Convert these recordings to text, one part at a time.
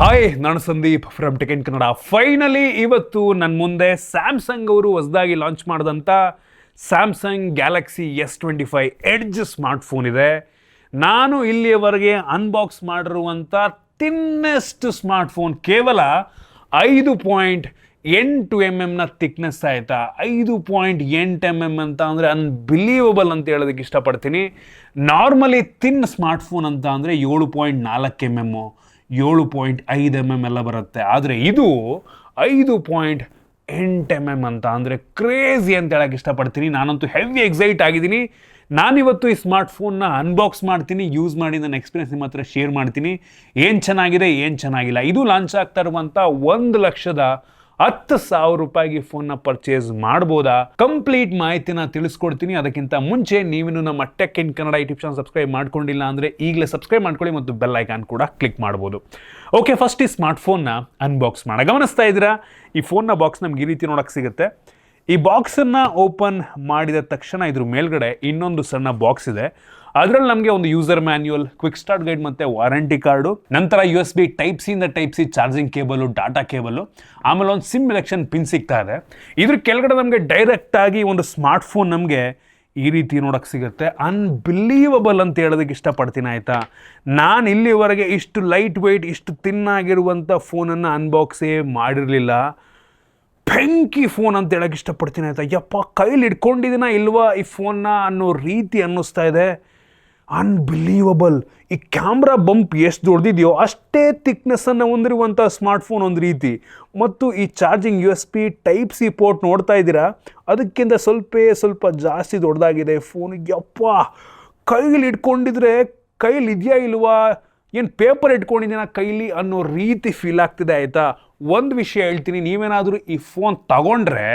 Hi, ನಾನು Sandeep from tech in Kannada. Finally ಇವತ್ತು ನನ್ನ ಮುಂದೆ ಸ್ಯಾಮ್ಸಂಗ್ ಅವರು ಹೊಸದಾಗಿ ಲಾಂಚ್ ಮಾಡಿದಂಥ Samsung Galaxy S25 edge smartphone ಇದೆ. ನಾನು ಇಲ್ಲಿಯವರೆಗೆ ಅನ್ಬಾಕ್ಸ್ ಮಾಡಿರುವಂಥ ತಿನ್ನೆಸ್ಟ್ ಸ್ಮಾರ್ಟ್ಫೋನ್ ಕೇವಲ 5.8 ಥಿಕ್ನೆಸ್ ಆಯಿತಾ. 5.8 ಅಂತ ಅಂದರೆ ಅನ್ಬಿಲೀವಬಲ್ ಅಂತ ಹೇಳೋದಕ್ಕೆ ಇಷ್ಟಪಡ್ತೀನಿ. ನಾರ್ಮಲಿ ತಿನ್ ಸ್ಮಾರ್ಟ್ಫೋನ್ ಅಂತ ಅಂದರೆ 7.4 7.5 ಎಲ್ಲ ಬರುತ್ತೆ. ಆದರೆ ಇದು 5.8 ಅಂತ ಅಂದರೆ ಕ್ರೇಜಿ ಅಂತ ಹೇಳಕ್ಕೆ ಇಷ್ಟಪಡ್ತೀನಿ. ನಾನಂತೂ ಹೆವಿ ಎಕ್ಸೈಟ್ ಆಗಿದ್ದೀನಿ. ನಾನಿವತ್ತು ಈ ಸ್ಮಾರ್ಟ್ಫೋನ್ನ ಅನ್ಬಾಕ್ಸ್ ಮಾಡ್ತೀನಿ, ಯೂಸ್ ಮಾಡಿ ನನ್ನ ಎಕ್ಸ್ಪೀರಿಯನ್ಸ್ ನಿಮ್ಮ ಹತ್ರ ಶೇರ್ ಮಾಡ್ತೀನಿ. ಏನು ಚೆನ್ನಾಗಿದೆ, ಏನು ಚೆನ್ನಾಗಿಲ್ಲ. ಇದು ಲಾಂಚ್ ಆಗ್ತಾ ಇರುವಂಥ 1,10,000 ರೂಪಾಯಿಗೆ ಫೋನ್ನ ಪರ್ಚೇಸ್ ಮಾಡ್ಬೋದಾ, ಕಂಪ್ಲೀಟ್ ಮಾಹಿತಿನ ತಿಳಿಸ್ಕೊಡ್ತೀನಿ. ಅದಕ್ಕಿಂತ ಮುಂಚೆ ನೀವಿನ್ನು ನಮ್ಮ tech in Kannada YouTube channel subscribe ಮಾಡ್ಕೊಂಡಿಲ್ಲ ಅಂದರೆ ಈಗಲೇ ಸಬ್ಸ್ಕ್ರೈಬ್ ಮಾಡ್ಕೊಳ್ಳಿ ಮತ್ತು ಬೆಲ್ ಐಕಾನ್ ಕೂಡ ಕ್ಲಿಕ್ ಮಾಡ್ಬೋದು. ಓಕೆ, ಫಸ್ಟ್ ಈ ಸ್ಮಾರ್ಟ್ಫೋನ್ನ ಅನ್ಬಾಕ್ಸ್ ಮಾಡೋಣ. ಗಮನಿಸ್ತಾ ಇದ್ದೀರಾ, ಈ ಫೋನ್ನ ಬಾಕ್ಸ್ ನಮ್ಗೆ ಈ ರೀತಿ ನೋಡೋಕ್ಕೆ ಸಿಗುತ್ತೆ. ಈ ಬಾಕ್ಸನ್ನು ಓಪನ್ ಮಾಡಿದ ತಕ್ಷಣ ಇದ್ರ ಮೇಲ್ಗಡೆ ಇನ್ನೊಂದು ಸಣ್ಣ ಬಾಕ್ಸ್ ಇದೆ. ಅದರಲ್ಲಿ ನಮಗೆ ಒಂದು user manual, quick start guide ಮತ್ತು ವಾರಂಟಿ ಕಾರ್ಡು, ನಂತರ USB Type-C ಇಂದ Type-C charging cable, data cable, ಆಮೇಲೆ ಒಂದು ಸಿಮ್ ಎಲೆಕ್ಷನ್ ಪಿನ್ ಸಿಗ್ತಾ ಇದೆ. ಇದ್ರ ಕೆಳಗಡೆ ನಮಗೆ ಡೈರೆಕ್ಟಾಗಿ ಒಂದು ಸ್ಮಾರ್ಟ್ಫೋನ್ ನಮಗೆ ಈ ರೀತಿ ನೋಡೋಕ್ಕೆ ಸಿಗುತ್ತೆ. ಅನ್ಬಿಲೀವಬಲ್ ಅಂತ ಹೇಳೋದಕ್ಕೆ ಇಷ್ಟಪಡ್ತೀನಿ ಆಯಿತಾ. ನಾನು ಇಲ್ಲಿವರೆಗೆ ಇಷ್ಟು ಲೈಟ್ ವೆಯ್ಟ್, ಇಷ್ಟು ತಿನ್ನಾಗಿರುವಂಥ ಫೋನನ್ನು ಅನ್ಬಾಕ್ಸೇ ಮಾಡಿರಲಿಲ್ಲ. ಬೆಂಕಿ ಫೋನ್ ಅಂತ ಹೇಳೋಕ್ಕೆ ಇಷ್ಟಪಡ್ತೀನಿ ಆಯಿತಾ. ಯಪ್ಪ, ಕೈಲಿ ಇಟ್ಕೊಂಡಿದ್ದೀನ ಇಲ್ವಾ ಈ ಫೋನ್ನ ಅನ್ನೋ ರೀತಿ ಅನ್ನಿಸ್ತಾ ಇದೆ. ಅನ್ಬಿಲೀವಬಲ್. ಈ ಕ್ಯಾಮ್ರಾ ಬಂಪ್ ಎಷ್ಟು ದೊಡ್ಡದಿದೆಯೋ ಅಷ್ಟೇ ಥಿಕ್ನೆಸ್ಸನ್ನು ಹೊಂದಿರುವಂಥ ಸ್ಮಾರ್ಟ್ಫೋನ್ ಒಂದು ರೀತಿ. ಮತ್ತು ಈ ಚಾರ್ಜಿಂಗ್ USB Type-C ಪೋರ್ಟ್ ನೋಡ್ತಾ ಇದ್ದೀರಾ, ಅದಕ್ಕಿಂತ ಸ್ವಲ್ಪ ಜಾಸ್ತಿ ದೊಡ್ಡದಾಗಿದೆ ಫೋನ್. ಯಪ್ಪ, ಕೈಲಿ ಇಟ್ಕೊಂಡಿದ್ರೆ ಕೈಲಿ ಇದೆಯಾ ಇಲ್ವಾ, ಏನು ಪೇಪರ್ ಇಟ್ಕೊಂಡಿದ್ದೀನ ಕೈಲಿ ಅನ್ನೋ ರೀತಿ ಫೀಲ್ ಆಗ್ತಿದೆ ಆಯಿತಾ. ಒಂದು ವಿಷಯ ಹೇಳ್ತೀನಿ, ನೀವೇನಾದರೂ ಈ ಫೋನ್ ತಗೊಂಡ್ರೆ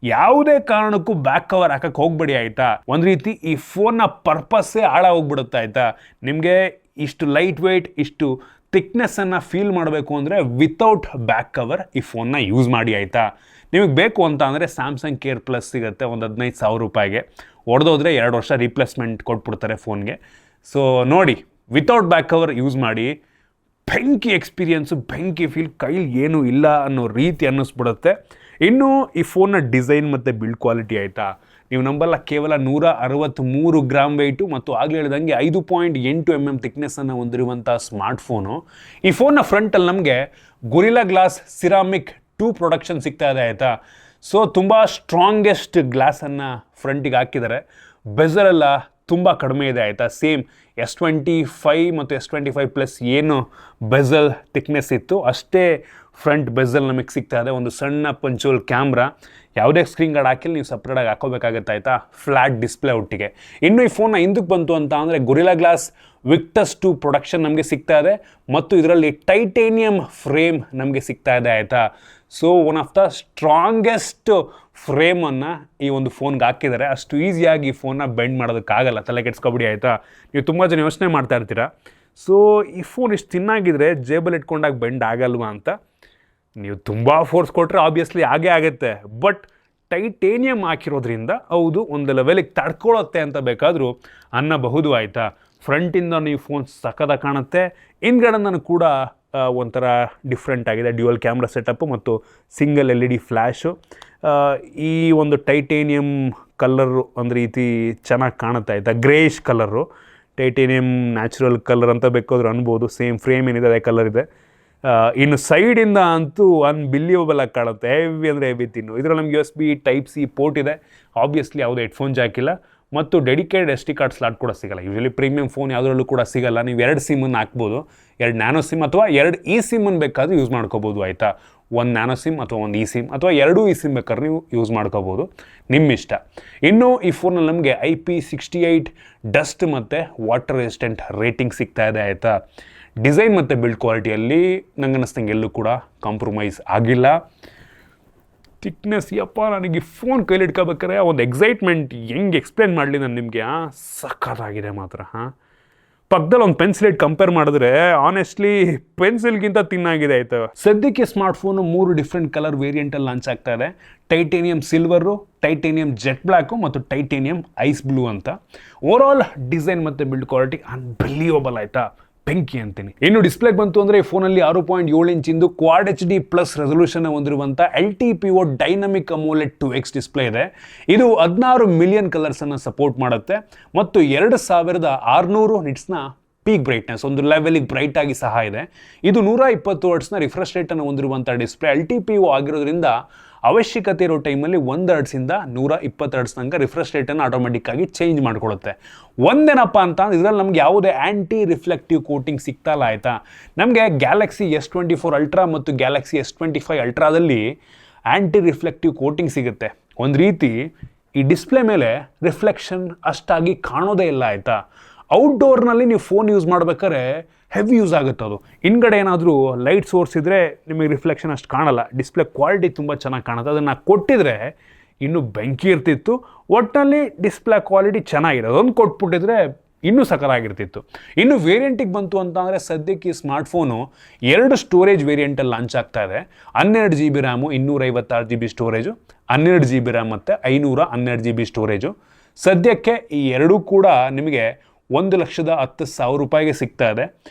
ಯಾವುದೇ ಕಾರಣಕ್ಕೂ ಬ್ಯಾಕ್ ಕವರ್ ಹಾಕಕ್ಕೆ ಹೋಗ್ಬೇಡಿ ಆಯಿತಾ. ಒಂದು ರೀತಿ ಈ ಫೋನ್ನ ಪರ್ಪಸ್ಸೇ ಹಾಳಾಗೋಗ್ಬಿಡುತ್ತೆ ಆಯಿತಾ. ನಿಮಗೆ ಇಷ್ಟು ಲೈಟ್ ವೆಯ್ಟ್, ಇಷ್ಟು ಥಿಕ್ನೆಸ್ಸನ್ನು ಫೀಲ್ ಮಾಡಬೇಕು ಅಂದರೆ ವಿತೌಟ್ ಬ್ಯಾಕ್ ಕವರ್ ಈ ಫೋನ್ನ ಯೂಸ್ ಮಾಡಿ ಆಯಿತಾ. ನಿಮಗೆ ಬೇಕು ಅಂತ ಅಂದರೆ ಸ್ಯಾಮ್ಸಂಗ್ ಕೇರ್ ಪ್ಲಸ್ ಸಿಗುತ್ತೆ ಒಂದು 15,000 ರೂಪಾಯಿಗೆ. ಹೊಡೆದೋದ್ರೆ 2 ವರ್ಷ ರೀಪ್ಲೇಸ್ಮೆಂಟ್ ಕೊಟ್ಬಿಡ್ತಾರೆ ಫೋನ್ಗೆ. ಸೊ ನೋಡಿ, ವಿತೌಟ್ ಬ್ಯಾಕ್ ಕವರ್ ಯೂಸ್ ಮಾಡಿ. ಬೆಂಕಿ ಎಕ್ಸ್ಪೀರಿಯನ್ಸು, ಬೆಂಕಿ ಫೀಲ್, ಕೈಲಿ ಏನೂ ಇಲ್ಲ ಅನ್ನೋ ರೀತಿ ಅನ್ನಿಸ್ಬಿಡುತ್ತೆ. ಇನ್ನು ಈ ಫೋನ್ನ ಡಿಸೈನ್ ಮತ್ತು ಬಿಲ್ಡ್ ಕ್ವಾಲಿಟಿ ಆಯಿತಾ, ನೀವು ನಂಬಲ್ಲ, ಕೇವಲ 163 ಗ್ರಾಮ್ ವೆಯ್ಟು ಮತ್ತು ಆಗಲೇ ಹೇಳಿದಂಗೆ 5.8 ಥಿಕ್ನೆಸ್ಸನ್ನು ಹೊಂದಿರುವಂಥ ಸ್ಮಾರ್ಟ್ಫೋನು. ಈ ಫೋನ್ನ ಫ್ರಂಟಲ್ಲಿ ನಮಗೆ ಗೊರಿಲ್ಲಾ ಗ್ಲಾಸ್ ಸಿರಾಮಿಕ್ 2 ಪ್ರೊಡಕ್ಷನ್ ಸಿಗ್ತಾ ಇದೆ ಆಯಿತಾ. ಸೊ ತುಂಬ ಸ್ಟ್ರಾಂಗೆಸ್ಟ್ ಗ್ಲಾಸನ್ನು ಫ್ರಂಟಿಗೆ ಹಾಕಿದ್ದಾರೆ. ಬೆಸರೆಲ್ಲ ತುಂಬ ಕಡಿಮೆ ಇದೆ ಆಯಿತಾ. ಸೇಮ್ S25 ಮತ್ತು S25 ಪ್ಲಸ್ ಏನು ಬೆಸಲ್ ಥಿಕ್ನೆಸ್ ಇತ್ತು ಅಷ್ಟೇ ಫ್ರಂಟ್ ಬೆಸಲ್ ನಮಗೆ ಸಿಗ್ತಾ ಇದೆ. ಒಂದು ಸಣ್ಣ ಪಂಚೋಲ್ ಕ್ಯಾಮ್ರಾ, ಯಾವುದೇ ಸ್ಕ್ರೀನ್ ಗಾರ್ಡ್ ಹಾಕಿಲ್ಲ, ನೀವು ಸಪ್ರೇಟಾಗಿ ಹಾಕೋಬೇಕಾಗತ್ತೆ ಆಯಿತಾ, ಫ್ಲ್ಯಾಟ್ ಡಿಸ್ಪ್ಲೇ ಒಟ್ಟಿಗೆ. ಇನ್ನು ಈ ಫೋನ್ನ ಹಿಂದಕ್ಕೆ ಬಂತು ಅಂತ ಅಂದರೆ ಗೊರಿಲ್ಲಾ ಗ್ಲಾಸ್ ವಿಕ್ಟಸ್ 2 ಪ್ರೊಡಕ್ಷನ್ ನಮಗೆ ಸಿಗ್ತಾ ಇದೆ ಮತ್ತು ಇದರಲ್ಲಿ ಟೈಟೇನಿಯಂ ಫ್ರೇಮ್ ನಮಗೆ ಸಿಗ್ತಾ ಇದೆ ಆಯಿತಾ. So one of the strongest ಫ್ರೇಮನ್ನು ಈ ಒಂದು ಫೋನ್ಗೆ ಹಾಕಿದ್ದಾರೆ. ಅಷ್ಟು ಈಸಿಯಾಗಿ ಈ ಫೋನ್ನ ಬೆಂಡ್ ಮಾಡೋದಕ್ಕಾಗಲ್ಲ, ತಲೆ ಕೆಡ್ಸ್ಕೊಬಿಡಿ ಆಯಿತಾ. ನೀವು ತುಂಬ ಜನ ಯೋಚನೆ ಮಾಡ್ತಾ ಇರ್ತೀರಾ, ಸೊ ಈ ಫೋನ್ ಇಷ್ಟು ತಿನ್ನಾಗಿದ್ರೆ ಜೇಬಲ್ಲಿ ಇಟ್ಕೊಂಡಾಗ ಬೆಂಡ್ ಆಗಲ್ವಾ ಅಂತ. ನೀವು ತುಂಬ ಫೋರ್ಸ್ ಕೊಟ್ಟರೆ ಆಬ್ವಿಯಸ್ಲಿ ಆಗೇ ಆಗುತ್ತೆ. ಬಟ್ ಟೈಟೇನಿಯಂ ಹಾಕಿರೋದ್ರಿಂದ ಹೌದು, ಒಂದು ಲೆವೆಲಿಗೆ ತಡ್ಕೊಳ್ಳುತ್ತೆ ಅಂತ ಬೇಕಾದರೂ ಅನ್ನಬಹುದು ಆಯಿತಾ. ಫ್ರಂಟಿಂದ ನೀವು ಫೋನ್ ಸಖತ್ತಾಗಿ ಕಾಣುತ್ತೆ. ಹಿಂದ್ಗಡೆನೂ ಕೂಡ ಒಂಥರ ಡಿಫ್ರೆಂಟ್ ಆಗಿದೆ. ಡ್ಯುಯಲ್ ಕ್ಯಾಮ್ರಾ ಸೆಟಪ್ಪು ಮತ್ತು ಸಿಂಗಲ್ LED ಫ್ಲ್ಯಾಶು. ಈ ಒಂದು ಟೈಟೇನಿಯಂ ಕಲರು ಒಂದು ರೀತಿ ಚೆನ್ನಾಗಿ ಕಾಣುತ್ತೆ ಆಯಿತಾ. Greyish colour, titanium natural colour ಅಂತ ಬೇಕಾದ್ರೂ ಅನ್ಬೋದು. ಸೇಮ್ ಫ್ರೇಮ್ ಏನಿದೆ ಅದೇ ಕಲರ್ ಇದೆ. ಇನ್ನು ಸೈಡಿಂದ ಅಂತೂ ಅನ್ಬಿಲೀವಬಲ್ ಆಗಿ ಕಾಣುತ್ತೆ. ಹೆವಿ ಅಂದರೆ ಹೆವಿ ತಿನ್ನು. ಇದರಲ್ಲಿ ನಮ್ಗೆ USB Type-C ಪೋರ್ಟ್ ಇದೆ. ಆಬ್ವಿಯಸ್ಲಿ ಯಾವುದೇ ಹೆಡ್ಫೋನ್ ಜಾಕ್ ಇಲ್ಲ ಮತ್ತು ಡೆಡಿಕೇಟೆಡ್ SD ಕಾರ್ಡ್ ಸ್ಲಾಟ್ ಕೂಡ ಸಿಗಲ್ಲ. ಯೂಶಲಿ ಪ್ರೀಮಿಯಂ ಫೋನ್ ಯಾವುದರಲ್ಲೂ ಕೂಡ ಸಿಗಲ್ಲ. ನೀವು 2 ಸಿಮ್ಮನ್ನು ಹಾಕ್ಬೋದು, 2 ನ್ಯಾನೋ ಸಿಮ್ ಅಥವಾ 2 ಇ ಸಿಮ್ಮನ್ನು ಬೇಕಾದರೂ ಯೂಸ್ ಮಾಡ್ಕೋಬೋದು ಆಯಿತಾ. 1 ನ್ಯಾನೋ ಸಿಮ್ ಅಥವಾ 1 ಇ ಸಿಮ್ ಅಥವಾ 2 ಇ ಸಿಮ್ ಬೇಕಾದ್ರೆ ನೀವು ಯೂಸ್ ಮಾಡ್ಕೋಬೋದು, ನಿಮ್ಮ ಇಷ್ಟ. ಇನ್ನು ಈ ಫೋನಲ್ಲಿ ನಮಗೆ IP68 ಡಸ್ಟ್ ಮತ್ತು ವಾಟರ್ ರೆಸಿಸ್ಟೆಂಟ್ ರೇಟಿಂಗ್ ಸಿಗ್ತಾ ಇದೆ ಆಯಿತಾ. ಡಿಸೈನ್ ಮತ್ತು ಬಿಲ್ಡ್ ಕ್ವಾಲಿಟಿಯಲ್ಲಿ ನಂಗೆ ಅನ್ನಿಸ್ತಂಗೆ ಎಲ್ಲೂ ಕೂಡ ಕಾಂಪ್ರಮೈಸ್ ಆಗಿಲ್ಲ. ಥಿಕ್ನೆಸ್, ಯಪ್ಪ, ನನಗೆ ಈ ಫೋನ್ ಕೈಲಿ ಇಟ್ಕೋಬೇಕಾದ್ರೆ ಒಂದು ಎಕ್ಸೈಟ್ಮೆಂಟ್ ಹೆಂಗೆ ಎಕ್ಸ್ಪ್ಲೇನ್ ಮಾಡಲಿ ನಾನು ನಿಮಗೆ. ಸಖತ್ತಾಗಿದೆ ಮಾತ್ರ. ಪಕ್ಕದಲ್ಲಿ ಒಂದು ಪೆನ್ಸಿಲ್ ಇಟ್ಟು ಕಂಪೇರ್ ಮಾಡಿದ್ರೆ ಆನೆಸ್ಟ್ಲಿ ಪೆನ್ಸಿಲ್ಗಿಂತ ತಿನ್ನಾಗಿದೆ ಆಯಿತಾ. ಸದ್ಯಕ್ಕೆ ಸ್ಮಾರ್ಟ್ಫೋನು 3 ಡಿಫ್ರೆಂಟ್ ಕಲರ್ ವೇರಿಯಂಟಲ್ಲಿ ಲಾಂಚ್ ಆಗ್ತಾ ಇದೆ. Titanium silver, titanium jet black ಮತ್ತು ಟೈಟೇನಿಯಂ ಐಸ್ ಬ್ಲೂ ಅಂತ. ಓವರಾಲ್ ಡಿಸೈನ್ ಮತ್ತು ಬಿಲ್ಡ್ ಕ್ವಾಲಿಟಿ ಅನ್ಬಿಲೀವಬಲ್ ಆಯಿತಾ. ಬೆಂಕಿ ಅಂತೀನಿ. ಇನ್ನು ಡಿಸ್ಪ್ಲೇಗೆ ಬಂತು ಅಂದರೆ ಈ ಫೋನಲ್ಲಿ 6.7 ಇಂಚಿಂದು ಕ್ವಾಡ್ HD+ ರೆಸಲ್ಯೂಷನ್ ಹೊಂದಿರುವಂಥ LTPO ಡೈನಮಿಕ್ ಅಮೋಲೆಡ್ 2X ಡಿಸ್ಪ್ಲೇ ಇದೆ. ಇದು 16 ಮಿಲಿಯನ್ ಕಲರ್ಸನ್ನು ಸಪೋರ್ಟ್ ಮಾಡುತ್ತೆ ಮತ್ತು 2600 ನಿಟ್ಸ್ನ ಪೀಕ್ ಬ್ರೈಟ್ನೆಸ್, ಒಂದು ಲೆವೆಲಿಗೆ ಬ್ರೈಟ್ ಆಗಿ ಸಹ ಇದೆ. ಇದು 120 ಹರ್ಟ್ಸ್ನ ರಿಫ್ರೆಶ್ ರೇಟನ್ನು ಹೊಂದಿರುವಂಥ ಡಿಸ್ಪ್ಲೇ. LTPO ಆಗಿರೋದ್ರಿಂದ ಅವಶ್ಯಕತೆ ಇರೋ ಟೈಮಲ್ಲಿ 1 ಹರ್ಟ್ಸಿಂದ 120 ಹರ್ಟ್ಸ್ ತನಕ ರಿಫ್ರೆಶ್ ರೇಟನ್ನು ಆಟೋಮೆಟಿಕ್ ಆಗಿ ಚೇಂಜ್ ಮಾಡ್ಕೊಳ್ಳುತ್ತೆ. ಒಂದೇನಪ್ಪ ಅಂತ ಅಂದ್ರೆ ಇದರಲ್ಲಿ ನಮ್ಗೆ ಯಾವುದೇ ಆ್ಯಂಟಿ ರಿಫ್ಲೆಕ್ಟಿವ್ ಕೋಟಿಂಗ್ ಸಿಗ್ತಲ್ಲ ಆಯಿತಾ. ನಮಗೆ ಗ್ಯಾಲಕ್ಸಿ S24 ಅಲ್ಟ್ರಾ ಮತ್ತು ಗ್ಯಾಲಕ್ಸಿ S25 ಅಲ್ಟ್ರಾದಲ್ಲಿ ಆ್ಯಂಟಿ ರಿಫ್ಲೆಕ್ಟಿವ್ ಕೋಟಿಂಗ್ ಸಿಗುತ್ತೆ. ಒಂದು ರೀತಿ ಈ ಡಿಸ್ಪ್ಲೇ ಮೇಲೆ ರಿಫ್ಲೆಕ್ಷನ್ ಅಷ್ಟಾಗಿ ಕಾಣೋದೇ ಇಲ್ಲ ಆಯಿತಾ. ಔಟ್ಡೋರ್ನಲ್ಲಿ ನೀವು ಫೋನ್ ಯೂಸ್ ಮಾಡ್ಬೇಕಾದ್ರೆ ಹೆವಿ ಯೂಸ್ ಆಗುತ್ತೆ. ಅದು ಹಿಂದ್ಗಡೆ ಏನಾದರೂ ಲೈಟ್ ಸೋರ್ಸ್ ಇದ್ದರೆ ನಿಮಗೆ ರಿಫ್ಲೆಕ್ಷನ್ ಅಷ್ಟು ಕಾಣಲ್ಲ. ಡಿಸ್ಪ್ಲೇ ಕ್ವಾಲಿಟಿ ತುಂಬ ಚೆನ್ನಾಗಿ ಕಾಣುತ್ತೆ. ಅದನ್ನು ಕೊಟ್ಟಿದ್ರೆ ಇನ್ನೂ ಬೆಂಕಿ ಇರ್ತಿತ್ತು. ಒಟ್ಟಿನಲ್ಲಿ ಡಿಸ್ಪ್ಲೇ ಕ್ವಾಲಿಟಿ ಚೆನ್ನಾಗಿದೆ. ಅದೊಂದು ಕೊಟ್ಬಿಟ್ಟಿದ್ರೆ ಇನ್ನೂ ಸಕಲಾಗಿರ್ತಿತ್ತು. ಇನ್ನು ವೇರಿಯಂಟಿಗೆ ಬಂತು ಅಂತ ಅಂದರೆ ಸದ್ಯಕ್ಕೆ ಈ ಸ್ಮಾರ್ಟ್ಫೋನು 2 ಸ್ಟೋರೇಜ್ ವೇರಿಯಂಟಲ್ಲಿ ಲಾಂಚ್ ಆಗ್ತಾ ಇದೆ. 12 GB RAM, 256 GB storage, 12 GB RAM ಮತ್ತು 512 GB ಸ್ಟೋರೇಜು. ಸದ್ಯಕ್ಕೆ ಈ ಎರಡೂ ಕೂಡ ನಿಮಗೆ 1,10,000 ರೂಪಾಯಿಗೆ ಸಿಗ್ತಾ ಇದೆ.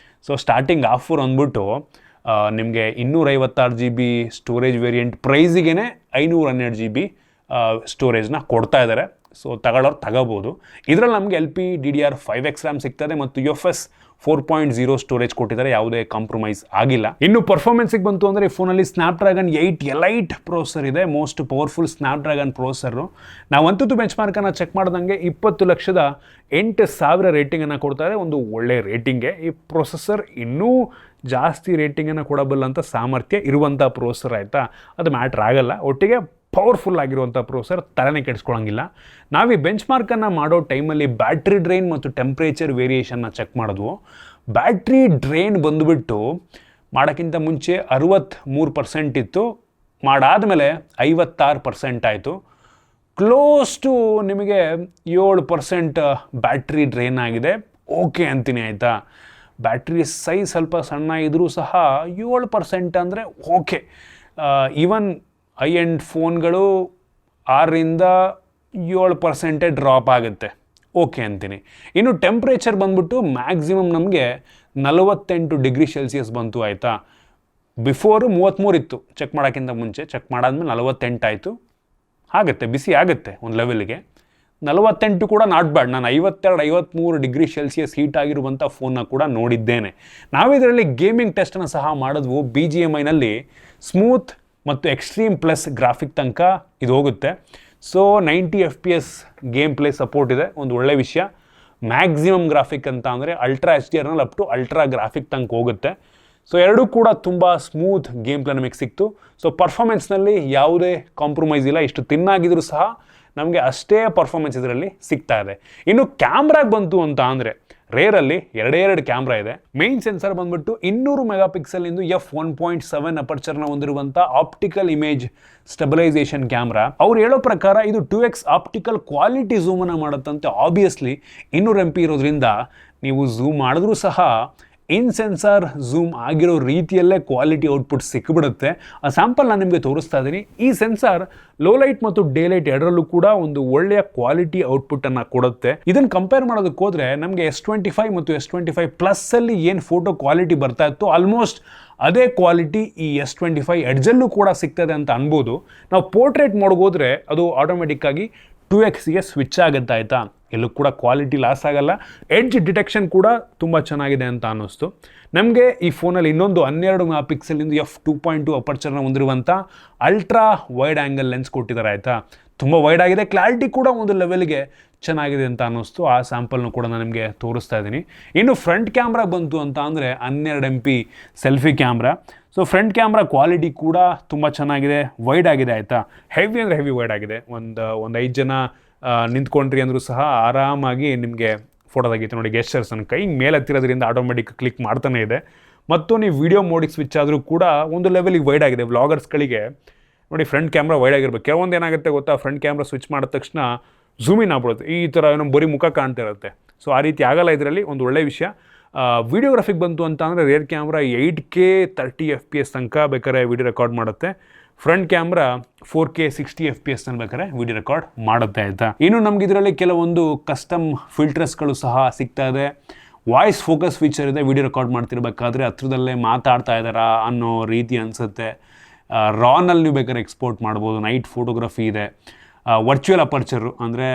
ಸೊ ಸ್ಟಾರ್ಟಿಂಗ್ ಆಫರ್ ಅಂದ್ಬಿಟ್ಟು ನಿಮಗೆ 256 GB ಸ್ಟೋರೇಜ್ ವೇರಿಯಂಟ್ ಪ್ರೈಸಿಗೆ 512 GB ಸ್ಟೋರೇಜ್ನ ಕೊಡ್ತಾ ಇದ್ದಾರೆ. ಸೊ ತಗೊಳ್ಳೋರು ತಗೋಬೋದು. ಇದರಲ್ಲಿ ನಮಗೆ LPDDR5X ರ್ಯಾಮ್ ಸಿಗ್ತದೆ ಮತ್ತು UFS 4.0 ಸ್ಟೋರೇಜ್ ಕೊಟ್ಟಿದ್ದಾರೆ. ಯಾವುದೇ ಕಾಂಪ್ರಮೈಸ್ ಆಗಿಲ್ಲ. ಇನ್ನು ಪರ್ಫಾರ್ಮೆನ್ಸಿಗೆ ಬಂತು ಅಂದರೆ ಈ ಫೋನಲ್ಲಿ ಸ್ನ್ಯಾಪ್ಡ್ರ್ಯಾಗನ್ 8 ಎಲೈಟ್ ಪ್ರೊಸೆಸರ್ ಇದೆ. Most powerful Snapdragon processor. ನಾವು ಅಂತೂ ಬೆಂಚ್ ಮಾರ್ಕನ್ನು ಚೆಕ್ ಮಾಡ್ದಂಗೆ 20,08,000 ರೇಟಿಂಗನ್ನು ಕೊಡ್ತಾರೆ. ಒಂದು ಒಳ್ಳೆ ರೇಟಿಂಗ್ಗೆ. ಈ ಪ್ರೊಸೆಸರ್ ಇನ್ನೂ ಜಾಸ್ತಿ ರೇಟಿಂಗನ್ನು ಕೊಡಬಲ್ಲಂಥ ಸಾಮರ್ಥ್ಯ ಇರುವಂಥ ಪ್ರೊಸೆಸರ್ ಆಯಿತಾ. ಅದು ಮ್ಯಾಟ್ರ್ ಆಗಲ್ಲ. ಒಟ್ಟಿಗೆ ಪವರ್ಫುಲ್ ಆಗಿರುವಂಥ ಪ್ರೊಸೆಸರ್, ತಲೆನೇ ಕೆಡಿಸ್ಕೊಳ್ಳೋಂಗಿಲ್ಲ. ನಾವು ಈ ಬೆಂಚ್ ಮಾರ್ಕನ್ನು ಮಾಡೋ ಟೈಮಲ್ಲಿ ಬ್ಯಾಟ್ರಿ ಡ್ರೈನ್ ಮತ್ತು ಟೆಂಪ್ರೇಚರ್ ವೇರಿಯೇಷನ್ನ ಚೆಕ್ ಮಾಡಿದ್ವು. ಬ್ಯಾಟ್ರಿ ಡ್ರೈನ್ ಬಂದುಬಿಟ್ಟು ಮಾಡೋಕ್ಕಿಂತ ಮುಂಚೆ 63% ಇತ್ತು. ಮಾಡಾದಮೇಲೆ 56% ಆಯಿತು. ಕ್ಲೋಸ್ ಟು ನಿಮಗೆ 7% ಬ್ಯಾಟ್ರಿ ಡ್ರೈನ್ ಆಗಿದೆ. ಓಕೆ ಅಂತೀನಿ ಆಯಿತಾ. ಬ್ಯಾಟ್ರಿ ಸೈಜ್ ಸ್ವಲ್ಪ ಸಣ್ಣ ಇದ್ದರೂ ಸಹ 7% ಅಂದರೆ ಓಕೆ. ಈವನ್ ಐ ಎಂಡ್ ಫೋನ್ಗಳು 6-7% ಡ್ರಾಪ್ ಆಗುತ್ತೆ. ಓಕೆ ಅಂತೀನಿ. ಇನ್ನು ಟೆಂಪ್ರೇಚರ್ ಬಂದ್ಬಿಟ್ಟು ಮ್ಯಾಕ್ಸಿಮಮ್ ನಮಗೆ 48 ಡಿಗ್ರಿ ಸೆಲ್ಸಿಯಸ್ ಬಂತು ಆಯಿತಾ. ಬಿಫೋರು 33 ಇತ್ತು ಚೆಕ್ ಮಾಡೋಕ್ಕಿಂತ ಮುಂಚೆ. ಚೆಕ್ ಮಾಡಾದ್ಮೇಲೆ 48 ಆಯಿತು. ಆಗುತ್ತೆ, ಬಿಸಿ ಆಗುತ್ತೆ ಒಂದು ಲೆವೆಲ್ಗೆ. 48 ಕೂಡ ನಾಟ್ ಬ್ಯಾಡ್. ನಾನು 52-53 ಡಿಗ್ರಿ ಸೆಲ್ಸಿಯಸ್ ಹೀಟ್ ಆಗಿರುವಂಥ ಫೋನ್ನ ಕೂಡ ನೋಡಿದ್ದೇನೆ. ನಾವಿದರಲ್ಲಿ ಗೇಮಿಂಗ್ ಟೆಸ್ಟನ್ನು ಸಹ ಮಾಡಿದ್ವು. BGMIನಲ್ಲಿ ಸ್ಮೂತ್ ಮತ್ತು ಎಕ್ಸ್ಟ್ರೀಮ್ ಪ್ಲಸ್ ಗ್ರಾಫಿಕ್ ತನಕ ಇದು ಹೋಗುತ್ತೆ. So 90 FPS game play support ಇದೆ. ಒಂದು ಒಳ್ಳೆ ವಿಷಯ. ಮ್ಯಾಕ್ಸಿಮಮ್ ಗ್ರಾಫಿಕ್ ಅಂತ ಅಂದರೆ ಅಲ್ಟ್ರಾ HDRನಲ್ಲಿ ಅಪ್ ಟು ಅಲ್ಟ್ರಾ ಗ್ರಾಫಿಕ್ ತನಕ ಹೋಗುತ್ತೆ. ಸೊ ಎರಡೂ ಕೂಡ ತುಂಬ ಸ್ಮೂತ್ ಗೇಮ್ ಪ್ಲೇ ನಮಗೆ ಸಿಕ್ತು. ಸೊ ಪರ್ಫಾರ್ಮೆನ್ಸ್ನಲ್ಲಿ ಯಾವುದೇ ಕಾಂಪ್ರಮೈಸ್ ಇಲ್ಲ. ಇಷ್ಟು ತಿನ್ನಾಗಿದ್ರೂ ಸಹ ನಮಗೆ ಅಷ್ಟೇ ಪರ್ಫಾರ್ಮೆನ್ಸ್ ಇದರಲ್ಲಿ ಸಿಗ್ತಾ ಇದೆ. ಇನ್ನು ಕ್ಯಾಮ್ರಾಗೆ ಬಂತು ಅಂತ ಅಂದರೆ ರೇರಲ್ಲಿ 2 ಕ್ಯಾಮ್ರಾ ಇದೆ. ಮೇನ್ ಸೆನ್ಸರ್ ಬಂದ್ಬಿಟ್ಟು 200 ಮೆಗಾಪಿಕ್ಸೆಲ್ ಇಂದು f1.7 ಅಪರ್ಚರ್ನ ಹೊಂದಿರುವಂಥ ಆಪ್ಟಿಕಲ್ ಇಮೇಜ್ ಸ್ಟೆಬಿಲೈಸೇಷನ್ ಕ್ಯಾಮ್ರಾ. ಅವ್ರು ಹೇಳೋ ಪ್ರಕಾರ ಇದು 2x ಆಪ್ಟಿಕಲ್ ಕ್ವಾಲಿಟಿ ಝೂಮನ್ನು ಮಾಡುತ್ತಂತೆ. ಆಬ್ವಿಯಸ್ಲಿ 200 MP ಇರೋದ್ರಿಂದ ನೀವು ಝೂಮ್ ಮಾಡಿದ್ರೂ ಸಹ ಇನ್ ಸೆನ್ಸಾರ್ ಝೂಮ್ ಆಗಿರೋ ರೀತಿಯಲ್ಲೇ ಕ್ವಾಲಿಟಿ ಔಟ್ಪುಟ್ ಸಿಕ್ಕಿಬಿಡುತ್ತೆ. ಆ ಸ್ಯಾಂಪಲ್ ನಾನು ನಿಮಗೆ ತೋರಿಸ್ತಾ ಇದ್ದೀನಿ. ಈ ಸೆನ್ಸಾರ್ ಲೋ ಲೈಟ್ ಮತ್ತು ಡೇ ಲೈಟ್ ಎರಡರಲ್ಲೂ ಕೂಡ ಒಂದು ಒಳ್ಳೆಯ ಕ್ವಾಲಿಟಿ ಔಟ್ಪುಟ್ಟನ್ನು ಕೊಡುತ್ತೆ. ಇದನ್ನು ಕಂಪೇರ್ ಮಾಡೋದಕ್ಕೆ ಹೋದರೆ ನಮಗೆ S25 ಮತ್ತು S25 ಪ್ಲಸ್ಸಲ್ಲಿ ಏನು ಫೋಟೋ ಕ್ವಾಲಿಟಿ ಬರ್ತಾ ಇತ್ತು ಆಲ್ಮೋಸ್ಟ್ ಅದೇ ಕ್ವಾಲಿಟಿ ಈ S25 ಎಡ್ಜಲ್ಲೂ ಕೂಡ ಸಿಗ್ತದೆ ಅಂತ ಅನ್ಬೋದು. ನಾವು ಪೋರ್ಟ್ರೇಟ್ ಮಾಡೋಗೋದ್ರೆ ಅದು ಆಟೋಮೆಟಿಕ್ಕಾಗಿ 2xಗೆ ಸ್ವಿಚ್ ಆಗುತ್ತೆ ಆಯಿತಾ. ಎಲ್ಲೂ ಕೂಡ ಕ್ವಾಲಿಟಿ ಲಾಸ್ ಆಗಲ್ಲ. ಎಡ್ಜ್ ಡಿಟೆಕ್ಷನ್ ಕೂಡ ತುಂಬ ಚೆನ್ನಾಗಿದೆ ಅಂತ ಅನ್ನಿಸ್ತು ನಮಗೆ. ಈ ಫೋನಲ್ಲಿ ಇನ್ನೊಂದು 12 ಮೆಗಾಪಿಕ್ಸೆಲಿಂದ f2.2 ಅಪರ್ಚರ್ನ ಹೊಂದಿರುವಂಥ ಅಲ್ಟ್ರಾ ವೈಡ್ ಆ್ಯಂಗಲ್ ಲೆನ್ಸ್ ಕೊಟ್ಟಿದ್ದಾರೆ ಆಯಿತಾ. ತುಂಬ ವೈಡ್ ಆಗಿದೆ. ಕ್ಲಾರಿಟಿ ಕೂಡ ಒಂದು ಲೆವೆಲ್ಗೆ ಚೆನ್ನಾಗಿದೆ ಅಂತ ಅನ್ನಿಸ್ತು. ಆ ಸ್ಯಾಂಪಲ್ನು ಕೂಡ ನಾನು ನಿಮಗೆ ತೋರಿಸ್ತಾ ಇದ್ದೀನಿ. ಇನ್ನು ಫ್ರಂಟ್ ಕ್ಯಾಮ್ರಾ ಬಂತು ಅಂತ ಅಂದರೆ 12 MP selfie camera. So front camera quality ಕೂಡ ತುಂಬ ಚೆನ್ನಾಗಿದೆ, ವೈಡ್ ಆಗಿದೆ ಆಯಿತಾ. ಹೆವಿ ಅಂದರೆ ಹೆವಿ ವೈಡ್ ಆಗಿದೆ. ಒಂದು 5 ಜನ ನಿಂತ್ಕೊಂಡ್ರಿ ಅಂದರೂ ಸಹ ಆರಾಮಾಗಿ ನಿಮಗೆ ಫೋಟೋ ತೆಗಿತು ನೋಡಿ. ಗೆಸ್ಚರ್ಸನ್ನು ಕೈ ಮೇಲೆ ಹತ್ತಿರೋದ್ರಿಂದ ಆಟೋಮೆಟಿಕ್ ಕ್ಲಿಕ್ ಮಾಡ್ತಾನೆ ಇದೆ. ಮತ್ತು ನೀವು ವಿಡಿಯೋ ಮೋಡಿಗೆ ಸ್ವಿಚ್ ಆದರೂ ಕೂಡ ಒಂದು ಲೆವೆಲಿಗೆ ವೈಡ್ ಆಗಿದೆ. ವ್ಲಾಗರ್ಸ್ಗಳಿಗೆ ನೋಡಿ ಫ್ರಂಟ್ ಕ್ಯಾಮ್ರಾ ವೈಡ್ ಆಗಿರ್ಬೇಕು. ಕೆಲವೊಂದು ಏನಾಗುತ್ತೆ ಗೊತ್ತಾ, ಫ್ರಂಟ್ ಕ್ಯಾಮ್ರಾ ಸ್ವಿಚ್ ಮಾಡಿದ ತಕ್ಷಣ ಝೂಮ್ ಇನ್ ಆಗ್ಬಿಡುತ್ತೆ. ಈ ಥರ ಏನೋ ಬರೀ ಮುಖ ಕಾಣ್ತಾ ಇರುತ್ತೆ. ಸೊ ಆ ರೀತಿ ಆಗಲ್ಲ ಇದರಲ್ಲಿ. ಒಂದು ಒಳ್ಳೆ ವಿಷಯ. ವಿಡಿಯೋಗ್ರಫಿಗೆ ಬಂತು ಅಂತ ಅಂದರೆ ರೇರ್ ಕ್ಯಾಮ್ರಾ 8K 30 FPS ತನಕ ಬೇಕಾದ್ರೆ ವಿಡಿಯೋ ರೆಕಾರ್ಡ್ ಮಾಡುತ್ತೆ. ಫ್ರಂಟ್ ಕ್ಯಾಮ್ರಾ 4K 60 FPS ಬೇಕಾದ್ರೆ ವಿಡಿಯೋ ರೆಕಾರ್ಡ್ ಮಾಡುತ್ತೆ ಆಯಿತಾ. ಇನ್ನು ನಮ್ಗೆ ಇದರಲ್ಲಿ ಕೆಲವೊಂದು ಕಸ್ಟಮ್ ಫಿಲ್ಟರ್ಸ್ಗಳು ಸಹ ಸಿಗ್ತಾ ಇದೆ. ವಾಯ್ಸ್ ಫೋಕಸ್ ಫೀಚರ್ ಇದೆ, ವಿಡಿಯೋ ರೆಕಾರ್ಡ್ ಮಾಡ್ತಿರ್ಬೇಕಾದ್ರೆ ಹತ್ರದಲ್ಲೇ ಮಾತಾಡ್ತಾ ಇದ್ದಾರಾ ಅನ್ನೋ ರೀತಿ ಅನಿಸುತ್ತೆ. ರಾನಲ್ಲಿ ನೀವು ಬೇಕಾದ್ರೆ ಎಕ್ಸ್ಪೋರ್ಟ್ ಮಾಡ್ಬೋದು. ನೈಟ್ ಫೋಟೋಗ್ರಫಿ ಇದೆ. ವರ್ಚುವಲ್ ಅಪರ್ಚರು ಅಂದರೆ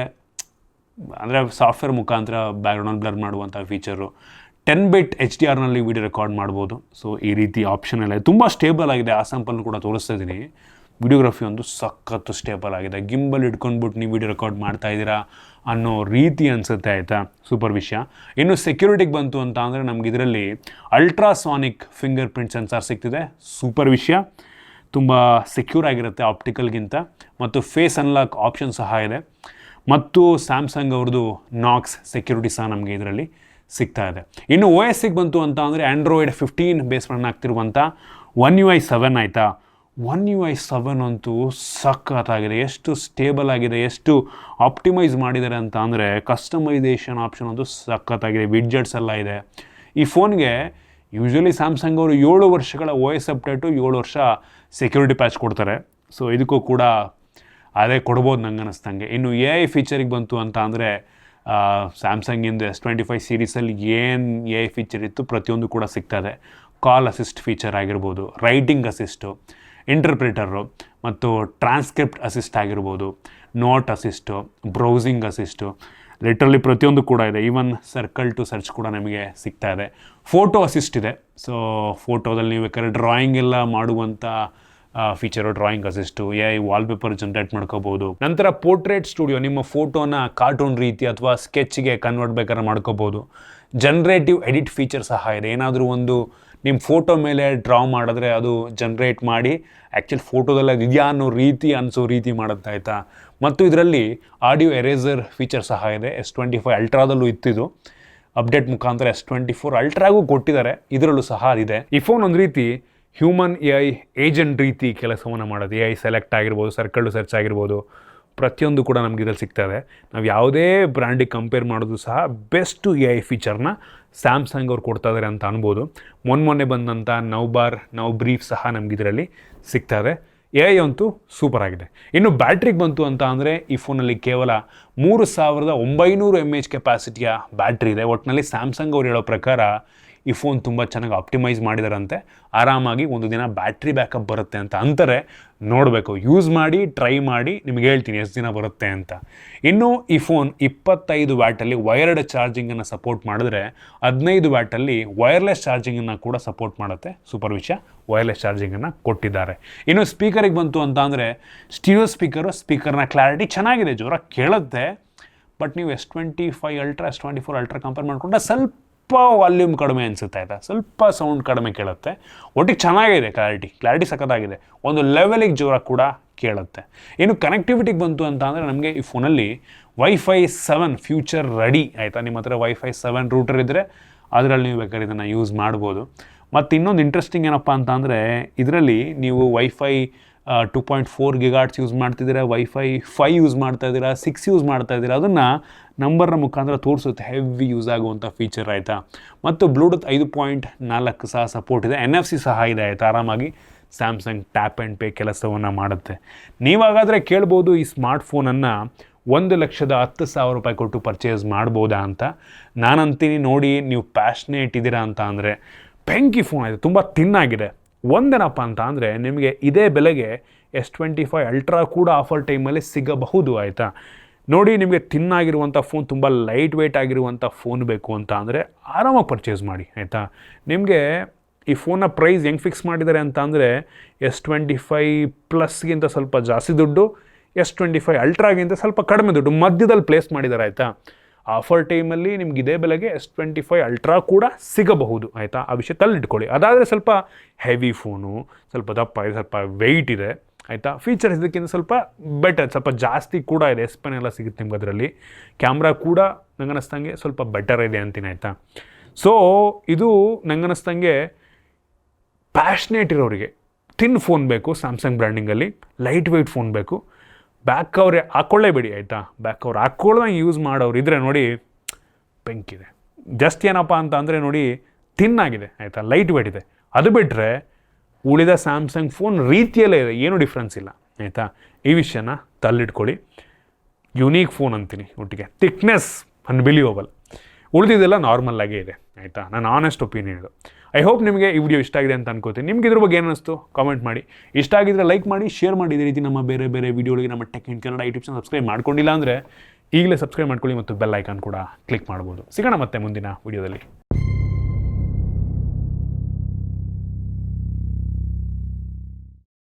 ಸಾಫ್ಟ್ವೇರ್ ಮುಖಾಂತರ ಬ್ಯಾಕ್ಗ್ರೌಂಡ್ ಬ್ಲರ್ ಮಾಡುವಂಥ ಫೀಚರು. 10 bit HDRನಲ್ಲಿ ವಿಡಿಯೋ ರೆಕಾರ್ಡ್ ಮಾಡ್ಬೋದು. ಸೊ ಈ ರೀತಿ ಆಪ್ಷನ್ ಎಲ್ಲ ತುಂಬ ಸ್ಟೇಬಲ್ ಆಗಿದೆ. ಆ ಸ್ಯಾಂಪಲ್ನು ಕೂಡ ತೋರಿಸ್ತಾ ಇದ್ದೀನಿ. ವಿಡಿಯೋಗ್ರಫಿ ಒಂದು ಸಖತ್ತು ಸ್ಟೇಬಲ್ ಆಗಿದೆ. ಗಿಂಬಲ್ ಇಟ್ಕೊಂಡ್ಬಿಟ್ಟು ನೀವು ವಿಡಿಯೋ ರೆಕಾರ್ಡ್ ಮಾಡ್ತಾ ಇದ್ದೀರಾ ಅನ್ನೋ ರೀತಿ ಅನಿಸುತ್ತೆ, ಆಯಿತಾ. ಸೂಪರ್ ವಿಷಯ. ಇನ್ನು ಸೆಕ್ಯೂರಿಟಿಗೆ ಬಂತು ಅಂತ ಅಂದರೆ ನಮ್ಗೆ ಇದರಲ್ಲಿ ಅಲ್ಟ್ರಾಸಾನಿಕ್ ಫಿಂಗರ್ ಪ್ರಿಂಟ್ ಸೆನ್ಸಾರ್ ಸಿಗ್ತಿದೆ. ಸೂಪರ್ ವಿಷಯ. ತುಂಬ ಸೆಕ್ಯೂರ್ ಆಗಿರುತ್ತೆ ಆಪ್ಟಿಕಲ್ಗಿಂತ. ಮತ್ತು ಫೇಸ್ ಅನ್ಲಾಕ್ ಆಪ್ಷನ್ ಸಹ ಇದೆ. ಮತ್ತು ಸ್ಯಾಮ್ಸಂಗ್ ಅವ್ರದ್ದು ನಾಕ್ಸ್ ಸೆಕ್ಯೂರಿಟಿ ಸಹ ನಮಗೆ ಇದರಲ್ಲಿ ಸಿಗ್ತಾ ಇದೆ. ಇನ್ನು OSಗೆ ಬಂತು ಅಂತ ಅಂದರೆ ಆಂಡ್ರಾಯ್ಡ್ 15 ಬೇಸ್ ರನ್ ಆಗ್ತಿರುವಂಥ One UI 7 ಆಯಿತಾ. One UI 7 ಅಂತೂ ಸಖತ್ತಾಗಿದೆ. ಎಷ್ಟು ಸ್ಟೇಬಲ್ ಆಗಿದೆ, ಎಷ್ಟು ಆಪ್ಟಿಮೈಸ್ ಮಾಡಿದ್ದಾರೆ ಅಂತ ಅಂದರೆ ಕಸ್ಟಮೈಸೇಷನ್ ಆಪ್ಷನ್ ಅಂತೂ ಸಖತ್ತಾಗಿದೆ. ವಿಡ್ಜೆಟ್ಸ್ ಎಲ್ಲ ಇದೆ. ಈ ಫೋನ್ಗೆ ಯೂಶ್ವಲಿ ಸ್ಯಾಮ್ಸಂಗ್ ಅವರು 7 ವರ್ಷಗಳ OS ಅಪ್ಡೇಟು, 7 ವರ್ಷ ಸೆಕ್ಯೂರಿಟಿ ಪ್ಯಾಚ್ ಕೊಡ್ತಾರೆ. ಸೊ ಇದಕ್ಕೂ ಕೂಡ ಅದೇ ಕೊಡ್ಬೋದು ನಂಗೆ ಅನ್ನಿಸ್ತಂಗೆ. ಇನ್ನು AI ಫೀಚರಿಗೆ ಬಂತು ಅಂತ ಅಂದರೆ ಸ್ಯಾಮ್ಸಂಗಿಂದ S25 ಸೀರೀಸಲ್ಲಿ ಏನು AI ಫೀಚರ್ ಇತ್ತು ಪ್ರತಿಯೊಂದು ಕೂಡ ಸಿಗ್ತದೆ. ಕಾಲ್ ಅಸಿಸ್ಟ್ ಫೀಚರ್ ಆಗಿರ್ಬೋದು, ರೈಟಿಂಗ್ ಅಸಿಸ್ಟು, ಇಂಟರ್ಪ್ರಿಟರು ಮತ್ತು ಟ್ರಾನ್ಸ್ಕ್ರಿಪ್ಟ್ ಅಸಿಸ್ಟ್ ಆಗಿರ್ಬೋದು, note assist, browsing assist, literally ಪ್ರತಿಯೊಂದು ಕೂಡ ಇದೆ. ಈವನ್ ಸರ್ಕಲ್ ಟು ಸರ್ಚ್ ಕೂಡ ನಮಗೆ ಸಿಗ್ತಾ ಇದೆ. ಫೋಟೋ ಅಸಿಸ್ಟ್ ಇದೆ. ಸೊ ಫೋಟೋದಲ್ಲಿ ನೀವು ಬೇಕಾದ್ರೆ ಡ್ರಾಯಿಂಗ್ ಎಲ್ಲ ಮಾಡುವಂಥ feature drawing assist. AI wallpaper generate ಮಾಡ್ಕೋಬೋದು. ನಂತರ ಪೋರ್ಟ್ರೇಟ್ ಸ್ಟುಡಿಯೋ, ನಿಮ್ಮ ಫೋಟೋನ ಕಾರ್ಟೂನ್ ರೀತಿ ಅಥವಾ ಸ್ಕೆಚ್ಗೆ ಕನ್ವರ್ಟ್ ಬೇಕಾದ್ರೆ ಮಾಡ್ಕೋಬೋದು. ಜನ್ರೇಟಿವ್ ಎಡಿಟ್ ಫೀಚರ್ ಸಹ ಇದೆ. ಏನಾದರೂ ಒಂದು ನಿಮ್ಮ ಫೋಟೋ ಮೇಲೆ ಡ್ರಾ ಮಾಡಿದ್ರೆ ಅದು ಜನ್ರೇಟ್ ಮಾಡಿ ಆ್ಯಕ್ಚುಲಿ ಫೋಟೋದಲ್ಲಿ ಅದು ಇದೆಯಾ ಅನ್ನೋ ರೀತಿ ಅನಿಸೋ ರೀತಿ ಮಾಡುತ್ತೆ, ಆಯಿತಾ. ಮತ್ತು ಇದರಲ್ಲಿ ಆಡಿಯೋ ಎರೇಸರ್ ಫೀಚರ್ ಸಹ ಇದೆ. S25 ಅಲ್ಟ್ರಾದಲ್ಲೂ ಇತ್ತಿದು. ಅಪ್ಡೇಟ್ ಮುಖಾಂತರ S24 ಅಲ್ಟ್ರಾಗೂ ಕೊಟ್ಟಿದ್ದಾರೆ, ಇದರಲ್ಲೂ ಸಹ ಇದೆ. ಈ ಫೋನ್ ಒಂದು ರೀತಿ ಹ್ಯೂಮನ್ AI ಏಜೆಂಟ್ ರೀತಿ ಕೆಲಸವನ್ನು ಮಾಡೋದು. AI ಸೆಲೆಕ್ಟ್ ಆಗಿರ್ಬೋದು, ಸರ್ಕಲ್ ಟು ಸರ್ಚ್ ಆಗಿರ್ಬೋದು, ಪ್ರತಿಯೊಂದು ಕೂಡ ನಮ್ಗೆ ಇದ್ರಲ್ಲಿ ಸಿಗ್ತದೆ. ನಾವು ಯಾವುದೇ ಬ್ರ್ಯಾಂಡಿಗೆ ಕಂಪೇರ್ ಮಾಡೋದು ಸಹ ಬೆಸ್ಟು AI ಫೀಚರ್ನ ಸ್ಯಾಮ್ಸಂಗ್ ಅವ್ರು ಕೊಡ್ತಾ ಇದ್ದಾರೆ ಅಂತ ಅನ್ಬೋದು. ಮೊನ್ನೆ ಬಂದಂಥ ನೌ ಬ್ರೀಫ್ ಸಹ ನಮ್ಗೆ ಇದರಲ್ಲಿ ಸಿಗ್ತದೆ. AI ಅಂತೂ ಸೂಪರ್ ಆಗಿದೆ. ಇನ್ನು ಬ್ಯಾಟ್ರಿಗೆ ಬಂತು ಅಂತ ಅಂದರೆ ಈ ಫೋನಲ್ಲಿ ಕೇವಲ 3900 mAh ಕೆಪಾಸಿಟಿಯ ಬ್ಯಾಟ್ರಿ ಇದೆ. ಒಟ್ಟಿನಲ್ಲಿ ಸ್ಯಾಮ್ಸಂಗ್ ಅವ್ರು ಹೇಳೋ ಪ್ರಕಾರ ಈ ಫೋನ್ ತುಂಬ ಚೆನ್ನಾಗಿ ಆಪ್ಟಿಮೈಸ್ ಮಾಡಿದಾರಂತೆ. ಆರಾಮಾಗಿ ಒಂದು ದಿನ ಬ್ಯಾಟ್ರಿ ಬ್ಯಾಕಪ್ ಬರುತ್ತೆ ಅಂತ ಅಂತಾರೆ. ನೋಡಬೇಕು, ಯೂಸ್ ಮಾಡಿ ಟ್ರೈ ಮಾಡಿ ನಿಮ್ಗೆ ಹೇಳ್ತೀನಿ ಎಷ್ಟು ದಿನ ಬರುತ್ತೆ ಅಂತ. ಇನ್ನು ಈ ಫೋನ್ 25 ವ್ಯಾಟಲ್ಲಿ ವೈರ್ಡ್ ಚಾರ್ಜಿಂಗನ್ನು ಸಪೋರ್ಟ್ ಮಾಡಿದ್ರೆ 15 ವ್ಯಾಟಲ್ಲಿ ವೈರ್ಲೆಸ್ ಚಾರ್ಜಿಂಗನ್ನು ಕೂಡ ಸಪೋರ್ಟ್ ಮಾಡುತ್ತೆ. ಸೂಪರ್ ವಿಷಯ. ವೈರ್ಲೆಸ್ ಚಾರ್ಜಿಂಗನ್ನು ಕೊಟ್ಟಿದ್ದಾರೆ. ಇನ್ನು ಸ್ಪೀಕರಿಗೆ ಬಂತು ಅಂತ ಅಂದರೆ ಸ್ಟೀರಿಯೋ ಸ್ಪೀಕರ್ನ ಕ್ಲಾರಿಟಿ ಚೆನ್ನಾಗಿದೆ, ಜೋರಾಗಿ ಕೇಳುತ್ತೆ. ಬಟ್ ನೀವು S25 ultra S24 ultra compare ಮಾಡಿಕೊಂಡ್ರೆ ಸ್ವಲ್ಪ ವಾಲ್ಯೂಮ್ ಕಡಿಮೆ ಅನಿಸುತ್ತೆ, ಆಯಿತಾ. ಸ್ವಲ್ಪ ಸೌಂಡ್ ಕಡಿಮೆ ಕೇಳುತ್ತೆ. ಒಟ್ಟಿಗೆ ಚೆನ್ನಾಗಿದೆ, ಕ್ಲಾರಿಟಿ ಸಖತ್ತಾಗಿದೆ. ಒಂದು ಲೆವೆಲಿಗೆ ಜೋರಾಗಿ ಕೂಡ ಕೇಳುತ್ತೆ. ಇನ್ನು ಕನೆಕ್ಟಿವಿಟಿಗೆ ಬಂತು ಅಂತ ಅಂದರೆ ನಮಗೆ ಈ ಫೋನಲ್ಲಿ Wi-Fi 7 ಫ್ಯೂಚರ್ ರೆಡಿ, ಆಯಿತಾ. ನಿಮ್ಮ ಹತ್ರ Wi-Fi 7 ರೂಟರ್ ಇದ್ದರೆ ಅದರಲ್ಲಿ ನೀವು ಬೇಕಾದ್ರೆ ಇದನ್ನು ಯೂಸ್ ಮಾಡ್ಬೋದು. ಮತ್ತು ಇನ್ನೊಂದು ಇಂಟ್ರೆಸ್ಟಿಂಗ್ ಏನಪ್ಪ ಅಂತ ಅಂದರೆ ಇದರಲ್ಲಿ ನೀವು Wi-Fi 2.4 GHz ಯೂಸ್ ಮಾಡ್ತಿದ್ದೀರಾ, Wi-Fi 5 ಯೂಸ್ ಮಾಡ್ತಾ ಇದ್ದೀರಾ, 6 ಯೂಸ್ ಮಾಡ್ತಾ ಇದ್ದೀರಾ, ಅದನ್ನು ನಂಬರ್ನ ಮುಖಾಂತರ ತೋರಿಸುತ್ತೆ. ಹೆವಿ ಯೂಸ್ ಆಗುವಂಥ ಫೀಚರ್, ಆಯಿತಾ. ಮತ್ತು ಬ್ಲೂಟೂತ್ 5.4 ಸಹ ಸಪೋರ್ಟ್ ಇದೆ. NFC ಸಹ ಇದೆ, ಆಯಿತಾ. ಆರಾಮಾಗಿ ಸ್ಯಾಮ್ಸಂಗ್ ಟ್ಯಾಪ್ ಆ್ಯಂಡ್ ಪೇ ಕೆಲಸವನ್ನು ಮಾಡುತ್ತೆ. ನೀವಾಗಾದರೆ ಕೇಳ್ಬೋದು ಈ ಸ್ಮಾರ್ಟ್ಫೋನನ್ನು 1,10,000 ರೂಪಾಯಿ ಕೊಟ್ಟು ಪರ್ಚೇಸ್ ಮಾಡ್ಬೋದಾ ಅಂತ. ನಾನಂತೀನಿ ನೋಡಿ, ನೀವು ಪ್ಯಾಷನೇಟ್ ಇದ್ದೀರಾ ಅಂತ ಅಂದರೆ ಬೆಂಕಿ ಫೋನ್ ಆಯಿತು. ತುಂಬ ತಿನ್ನಾಗಿದೆ. ಒಂದೇನಪ್ಪ ಅಂತ ಅಂದರೆ ನಿಮಗೆ ಇದೇ ಬೆಲೆಗೆ S25 ಅಲ್ಟ್ರಾ ಕೂಡ ಆಫರ್ ಟೈಮಲ್ಲಿ ಸಿಗಬಹುದು, ಆಯಿತಾ. ನೋಡಿ, ನಿಮಗೆ ತಿನ್ನಾಗಿರುವಂಥ ಫೋನ್, ತುಂಬ ಲೈಟ್ ವೆಯ್ಟ್ ಆಗಿರುವಂಥ ಫೋನ್ ಬೇಕು ಅಂತ ಅಂದರೆ ಆರಾಮಾಗಿ ಪರ್ಚೇಸ್ ಮಾಡಿ, ಆಯಿತಾ. ನಿಮಗೆ ಈ ಫೋನ್ನ ಪ್ರೈಸ್ ಹೆಂಗೆ ಫಿಕ್ಸ್ ಮಾಡಿದ್ದಾರೆ ಅಂತ ಅಂದರೆ S25 ಪ್ಲಸ್ಗಿಂತ ಸ್ವಲ್ಪ ಜಾಸ್ತಿ ದುಡ್ಡು, S25 ಅಲ್ಟ್ರಾಗಿಂತ ಸ್ವಲ್ಪ ಕಡಿಮೆ ದುಡ್ಡು ಮಧ್ಯದಲ್ಲಿ ಪ್ಲೇಸ್ ಮಾಡಿದ್ದಾರೆ, ಆಯಿತಾ. ಆಫರ್ ಟೈಮಲ್ಲಿ ನಿಮ್ಗೆ ಇದೇ ಬೆಲೆಗೆ S25 ಅಲ್ಟ್ರಾ ಕೂಡ ಸಿಗಬಹುದು, ಆಯಿತಾ. ಆ ವಿಷಯ ತಲ್ಲಿಟ್ಕೊಳ್ಳಿ. ಅದಾದರೆ ಸ್ವಲ್ಪ ಹೆವಿ ಫೋನು, ಸ್ವಲ್ಪ ದಪ್ಪ ಇದೆ, ಸ್ವಲ್ಪ ವೆಯ್ಟ್ ಇದೆ, ಆಯಿತಾ. ಫೀಚರ್ಸ್ ಇದಕ್ಕಿಂತ ಸ್ವಲ್ಪ ಬೆಟರ್, ಸ್ವಲ್ಪ ಜಾಸ್ತಿ ಕೂಡ ಇದೆ. S Pen ಎಲ್ಲ ಸಿಗುತ್ತೆ ನಿಮ್ಗೆ ಅದರಲ್ಲಿ. ಕ್ಯಾಮ್ರಾ ಕೂಡ ನಂಗನ್ನಿಸ್ತಂಗೆ ಸ್ವಲ್ಪ ಬೆಟರ್ ಇದೆ ಅಂತೀನಿ, ಆಯಿತಾ. ಸೊ ಇದು ನಂಗನ್ನಿಸ್ತಂಗೆ ಪ್ಯಾಷನೇಟ್ ಇರೋರಿಗೆ ತಿನ್ ಫೋನ್ ಬೇಕು. ಸ್ಯಾಮ್ಸಂಗ್ ಬ್ರ್ಯಾಂಡಿಂಗಲ್ಲಿ ಲೈಟ್ ವೆಯ್ಟ್ ಫೋನ್ ಬೇಕು. ಬ್ಯಾಕ್ ಕವರ್ ಹಾಕ್ಕೊಳ್ಳೇಬೇಡಿ, ಆಯಿತಾ. ಬ್ಯಾಕ್ ಕವರ್ ಹಾಕ್ಕೊಳ್ಳೋದಂಗೆ ಯೂಸ್ ಮಾಡೋರು ಇದ್ದರೆ ನೋಡಿ ಬೆಂಕಿದೆ. ಜಸ್ಟ್ ಏನಪ್ಪ ಅಂತ ಅಂದರೆ ನೋಡಿ ತಿನ್ನಾಗಿದೆ, ಆಯಿತಾ. ಲೈಟ್ ವೆಯ್ಟ್ ಇದೆ. ಅದು ಬಿಟ್ಟರೆ ಉಳಿದ ಸ್ಯಾಮ್ಸಂಗ್ ಫೋನ್ ರೀತಿಯಲ್ಲೇ ಇದೆ, ಏನೂ ಡಿಫ್ರೆನ್ಸ್ ಇಲ್ಲ, ಆಯಿತಾ. ಈ ವಿಷಯನ ತಲ್ಲಿಟ್ಕೊಳ್ಳಿ. ಯುನೀಕ್ ಫೋನ್ ಅಂತೀನಿ ಒಟ್ಟಿಗೆ. Thickness unbelievable. ಉಳಿದಿದ್ದೆಲ್ಲ ನಾರ್ಮಲ್ಲಾಗೇ ಇದೆ. ಆಯಿತಾ, ನನ್ನ ಆನೆಸ್ಟ್ ಒಪಿನಿಯನ್ ಇದು. ಐ ಹೋಪ್ ನಿಮಗೆ ಈ ವಿಡಿಯೋ ಇಷ್ಟ ಆಗಿದೆ ಅಂತ ಅನ್ಕೋತೀನಿ. ನಿಮ್ಗೆ ಇದ್ರ ಬಗ್ಗೆ ಏನಿಸ್ತು ಕಾಮೆಂಟ್ ಮಾಡಿ. ಇಷ್ಟ ಆಗಿದ್ರೆ ಲೈಕ್ ಮಾಡಿ, ಶೇರ್ ಮಾಡಿ. ಇದೇ ರೀತಿ ನಮ್ಮ ಬೇರೆ ಬೇರೆ ವಿಡಿಯೋಗಳಿಗೆ ನಮ್ಮ tech in Kannada YouTube channel subscribe ಮಾಡ್ಕೊಂಡಿಲ್ಲ ಅಂದರೆ ಈಗಲೇ ಸಬ್ಸ್ಕ್ರೈಬ್ ಮಾಡ್ಕೊಳ್ಳಿ ಮತ್ತು ಬೆಲ್ ಐಕಾನ್ ಕೂಡ ಕ್ಲಿಕ್ ಮಾಡ್ಬೋದು. ಸಿಗೋಣ ಮತ್ತೆ ಮುಂದಿನ ವಿಡಿಯೋದಲ್ಲಿ.